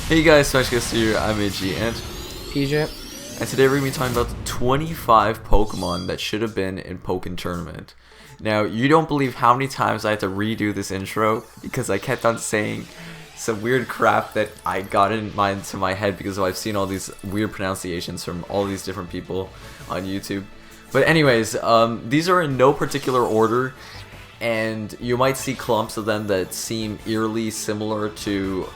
Hey guys, SmashCast here, I'm Ig and PJ. and today we're going to be talking about the 25 Pokemon that should have been in Pokken Tournament. Now, you don't believe how many times I had to redo this intro because I kept on saying some weird crap that I got into my head because I've seen all these weird pronunciations from all these different people on YouTube. But anyways, these are in no particular order, and you might see clumps of them that seem eerily similar to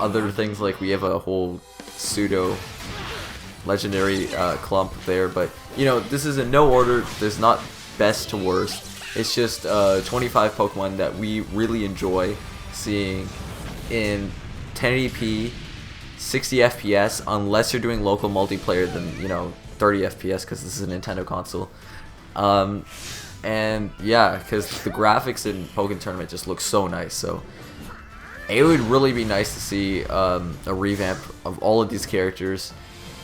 other things. Like we have a whole pseudo legendary clump there, but you know, this is in no order. There's not best to worst. It's just 25 Pokemon that we really enjoy seeing in 1080p 60 FPS, unless you're doing local multiplayer, then 30 FPS because this is a Nintendo console. And yeah, because the graphics in Pokken Tournament just look so nice. So it would really be nice to see a revamp of all of these characters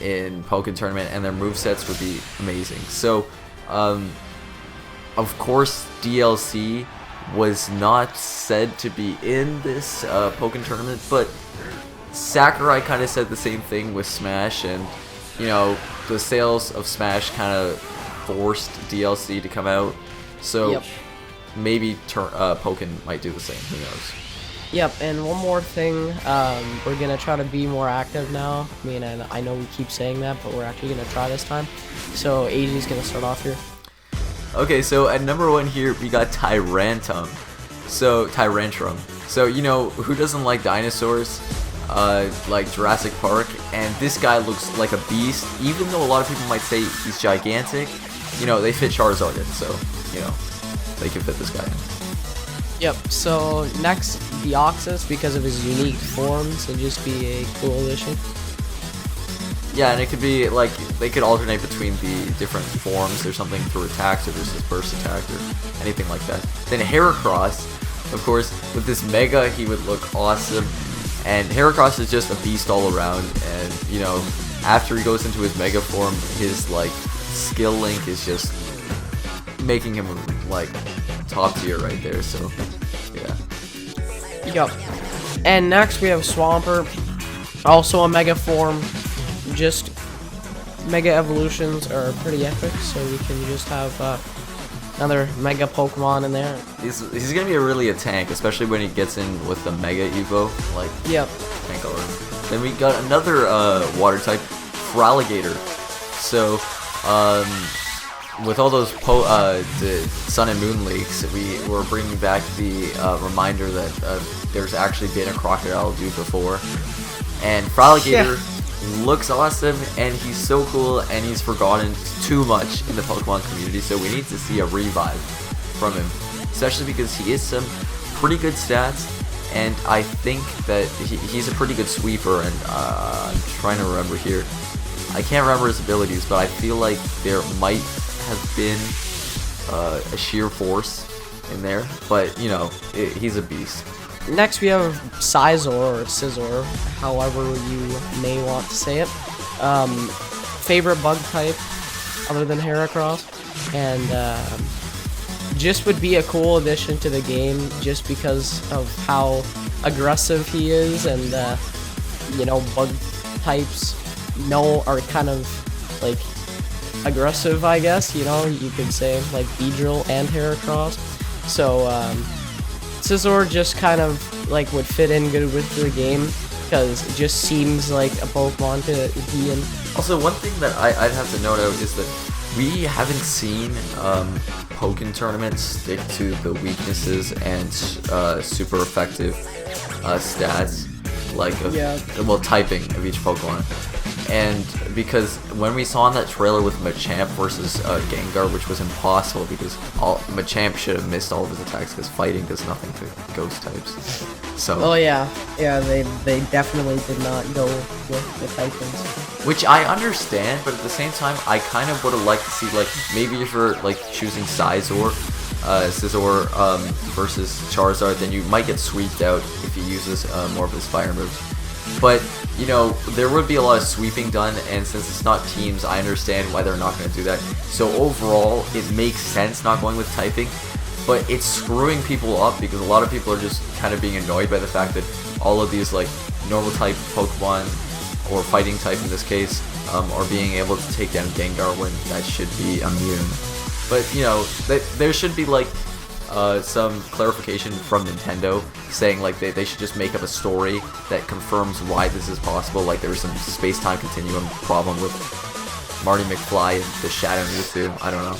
in Pokken Tournament, and their movesets would be amazing. So, of course, DLC was not said to be in this Pokken Tournament, but Sakurai kind of said the same thing with Smash, and the sales of Smash kind of forced DLC to come out. So Yep. maybe Pokken might do the same. Who knows? Yep, and one more thing, we're gonna try to be more active now. I mean, I know we keep saying that, but we're actually gonna try this time. So AG's gonna start off here. Okay, so at number 1 here, we got Tyrantrum. So, who doesn't like dinosaurs? Like Jurassic Park, and this guy looks like a beast. Even though a lot of people might say he's gigantic, they fit Charizard in, so, they can fit this guy in. Yep, so next, Deoxys, because of his unique forms, and just be a cool addition. Yeah, and it could be, like, they could alternate between the different forms or something through attacks, or just his burst attack, or anything like that. Then Heracross, of course, with this Mega, he would look awesome. And Heracross is just a beast all around, and, after he goes into his Mega form, his, skill link is just making him, top tier right there, so, yeah. Yep. And next we have Swampert, also a Mega form. Just Mega evolutions are pretty epic, so we can just have another Mega Pokemon in there. He's gonna be really a tank, especially when he gets in with the Mega Evo, Yep. tank already. Then we got another water type, Feraligatr. So, with all those the Sun and Moon leaks, we were bringing back the reminder that there's actually been a Crocodile dude before. And Feraligatr looks awesome, and he's so cool, and he's forgotten too much in the Pokemon community, so we need to see a revive from him, especially because he is some pretty good stats, and I think that he's a pretty good sweeper. And I'm trying to remember here, I can't remember his abilities, but I feel like there might have been a sheer force in there, but he's a beast. Next we have Scizor, or Scizor, however you may want to say it. Favorite bug type other than Heracross, and just would be a cool addition to the game just because of how aggressive he is, and bug types are kind of aggressive, I guess, you could say, like Beedrill and Heracross. So Scizor just kind of would fit in good with the game because it just seems like a Pokemon to be in. Also, one thing that I'd have to note out is that we haven't seen Pokken Tournament stick to the weaknesses and super effective stats, typing of each Pokemon. And because when we saw in that trailer with Machamp versus Gengar, which was impossible because Machamp should have missed all of his attacks because fighting does nothing to ghost types. So. Oh yeah, they definitely did not go with the Titans. Which I understand, but at the same time, I kind of would have liked to see maybe if you're choosing Scizor versus Charizard, then you might get sweeped out if he uses more of his fire moves. But, there would be a lot of sweeping done, and since it's not teams, I understand why they're not going to do that. So overall, it makes sense not going with typing, but it's screwing people up because a lot of people are just kind of being annoyed by the fact that all of these like normal type Pokemon or fighting type in this case are being able to take down Gengar when that should be immune. But you know, there should be like some clarification from Nintendo saying like they should just make up a story that confirms why this is possible. Like there was some space-time continuum problem with Marty McFly and the Shadow Mewtwo. I don't know.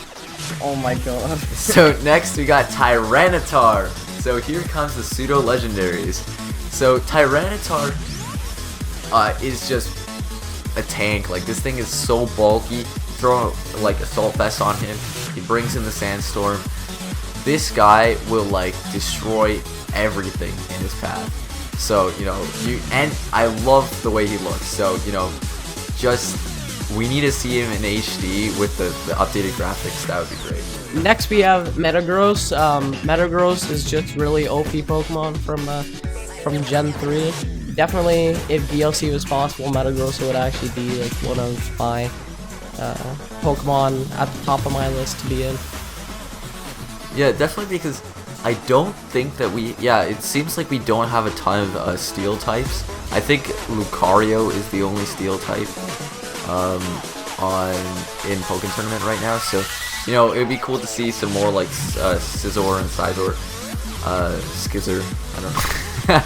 Oh my god. So next we got Tyranitar. So here comes the pseudo legendaries. So Tyranitar is just a tank. Like this thing is so bulky. Throw like Assault Vest on him. He brings in the Sandstorm. This guy will like destroy everything in his path. So you know and I love the way he looks. So you know, just we need to see him in HD with the updated graphics. That would be great. Next we have Metagross. Metagross is just really OP Pokemon from Gen 3. Definitely, if DLC was possible, Metagross would actually be like one of my Pokemon at the top of my list to be in. Yeah, definitely, because I don't think that it seems like we don't have a ton of steel types. I think Lucario is the only steel type in Pokken Tournament right now, so you know, it would be cool to see some more like Scizor and Scizor, Skizzer, I don't know.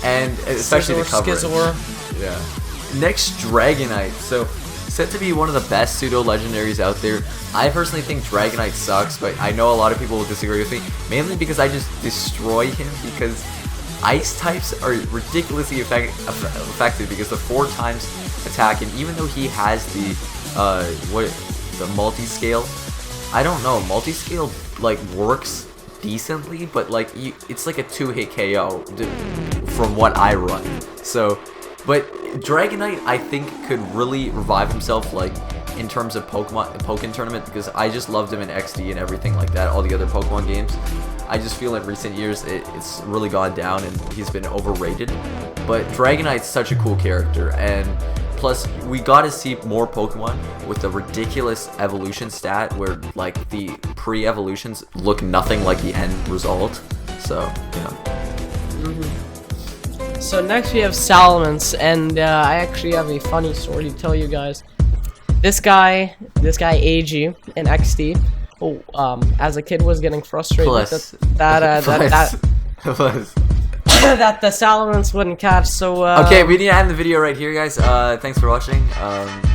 And especially the coverage. Skizor. Yeah. Next, Dragonite. So, said to be one of the best pseudo-legendaries out there. I personally think Dragonite sucks, but I know a lot of people will disagree with me, mainly because I just destroy him, because Ice types are ridiculously effective because the 4 times attack, and even though he has the multi-scale, I don't know, multi-scale like works decently, but like it's like a 2-hit KO from what I run. So, but Dragonite I think could really revive himself like in terms of Pokken Tournament, because I just loved him in XD and everything like that, all the other Pokemon games. I just feel in recent years it's really gone down and he's been overrated. But Dragonite's such a cool character, and plus we got to see more Pokemon with the ridiculous evolution stat where like the pre-evolutions look nothing like the end result. So, you know. So next we have Salamence, and I actually have a funny story to tell you guys. This guy AG in XD, as a kid was getting frustrated that the Salamence wouldn't catch. So okay, we need to end the video right here, guys. Thanks for watching.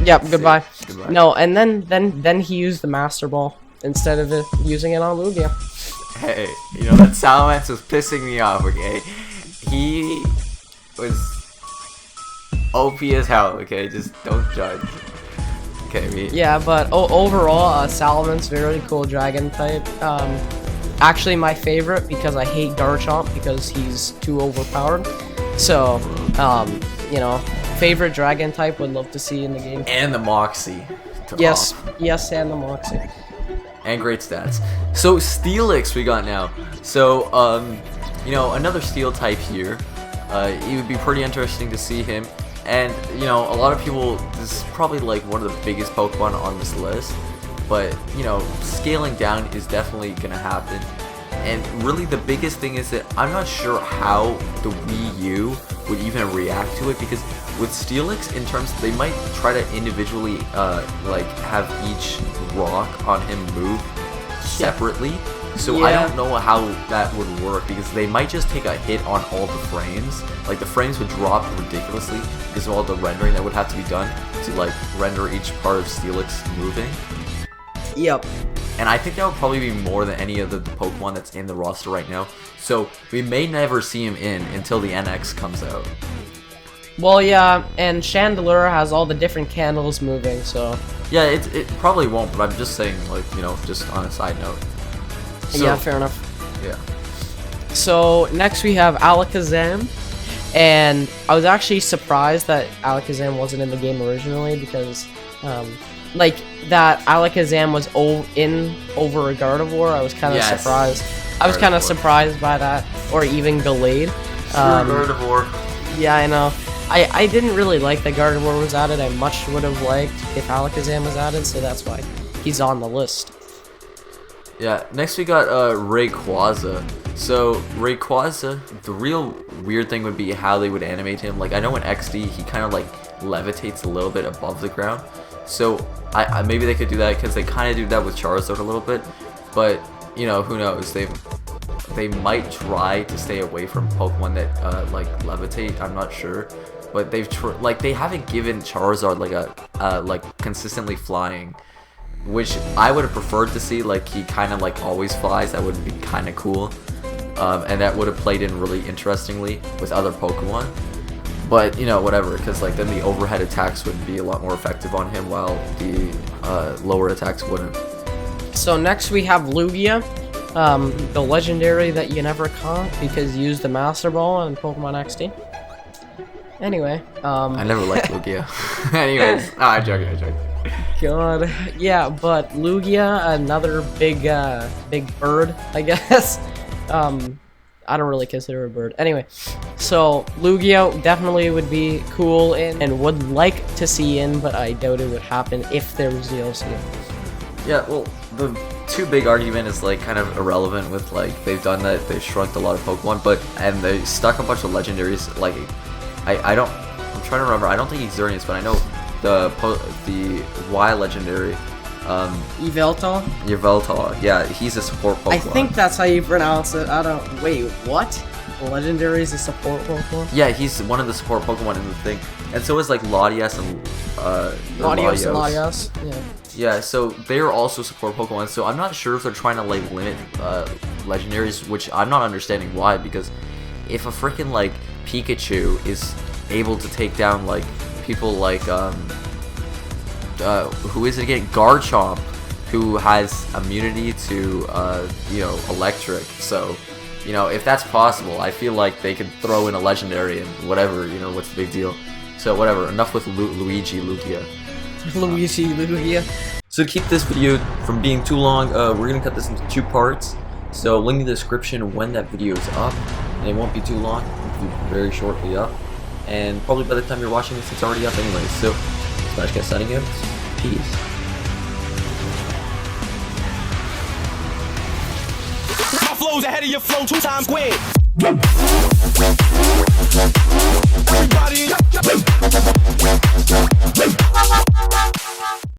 Yep, goodbye. No, and then he used the Master Ball instead of using it on Lugia. Hey, you know that Salamence was pissing me off. Okay, he was OP as hell. Okay, just don't judge. Okay, yeah, but overall, Salamence, very cool dragon type. Actually, my favorite, because I hate Garchomp because he's too overpowered. So, you know, favorite dragon type, would love to see in the game. And the Moxie. Yes, and the Moxie. And great stats. So Steelix we got now. So, you know, another steel type here. It would be pretty interesting to see him. And, you know, a lot of people, this is probably like one of the biggest Pokemon on this list. But, you know, scaling down is definitely gonna happen. And really the biggest thing is that I'm not sure how the Wii U would even react to it, because with Steelix, in terms, they might try to individually, like, have each rock on him move separately. So yeah. I don't know how that would work, because they might just take a hit on all the frames. Like, the frames would drop ridiculously because of all the rendering that would have to be done to, like, render each part of Steelix moving. Yep. And I think that would probably be more than any of the Pokemon that's in the roster right now. So we may never see him in until the NX comes out. Well, yeah, and Chandelure has all the different candles moving, so... Yeah, it probably won't, but I'm just saying, like, you know, just on a side note. So, yeah, fair enough. Yeah. So, next we have Alakazam. And I was actually surprised that Alakazam wasn't in the game originally, because, like, that Alakazam was over a Gardevoir. I was kind of surprised. I was kind of surprised by that, or even Gallade. Gardevoir. Yeah, I know. I didn't really like that Gardevoir was added. I much would have liked if Alakazam was added, so that's why he's on the list. Yeah, next we got Rayquaza. So Rayquaza, the real weird thing would be how they would animate him. Like I know in XD he kind of like levitates a little bit above the ground. So I maybe they could do that because they kind of do that with Charizard a little bit. But you know, who knows? They might try to stay away from Pokemon that like levitate. I'm not sure, but they haven't given Charizard like a like consistently flying, which I would have preferred to see. Like he kind of like always flies. That would be kind of cool, and that would have played in really interestingly with other Pokemon. But you know, whatever, because like then the overhead attacks would be a lot more effective on him, while the lower attacks wouldn't. So next we have Lugia, the legendary that you never caught because you used the Master Ball in Pokemon XD. Anyway, I never liked Lugia. Anyways, I joke. God, yeah, but Lugia, another big bird, I guess. I don't really consider it a bird. Anyway, so Lugia definitely would be cool and would like to see in, but I doubt it would happen if there was DLC. Yeah, well, the two big argument is like kind of irrelevant with like they've done that, they've shrunk a lot of Pokemon, and they stuck a bunch of legendaries. Like I'm trying to remember. I don't think Xerneas, but I know the Y legendary. Yveltal? Yeah, he's a support Pokemon. I think that's how you pronounce it. Wait, what? Legendary is a support Pokemon? Yeah, he's one of the support Pokemon in the thing. And so is like Latias and Latios. Yeah. Yeah, so they're also support Pokemon, so I'm not sure if they're trying to like limit legendaries, which I'm not understanding why, because if a freaking like Pikachu is able to take down like people like who is it again? Garchomp, who has immunity to you know, electric. So, you know, if that's possible, I feel like they could throw in a legendary and whatever, you know, what's the big deal? So whatever, enough with Luigi, Lugia. So to keep this video from being too long, we're gonna cut this into 2 parts. So link in the description when that video is up, and it won't be too long. It'll be very shortly up, and probably by the time you're watching this, it's already up anyway. So SmashCast signing out. Peace. My flow's ahead of your flow 2 times quick. Everybody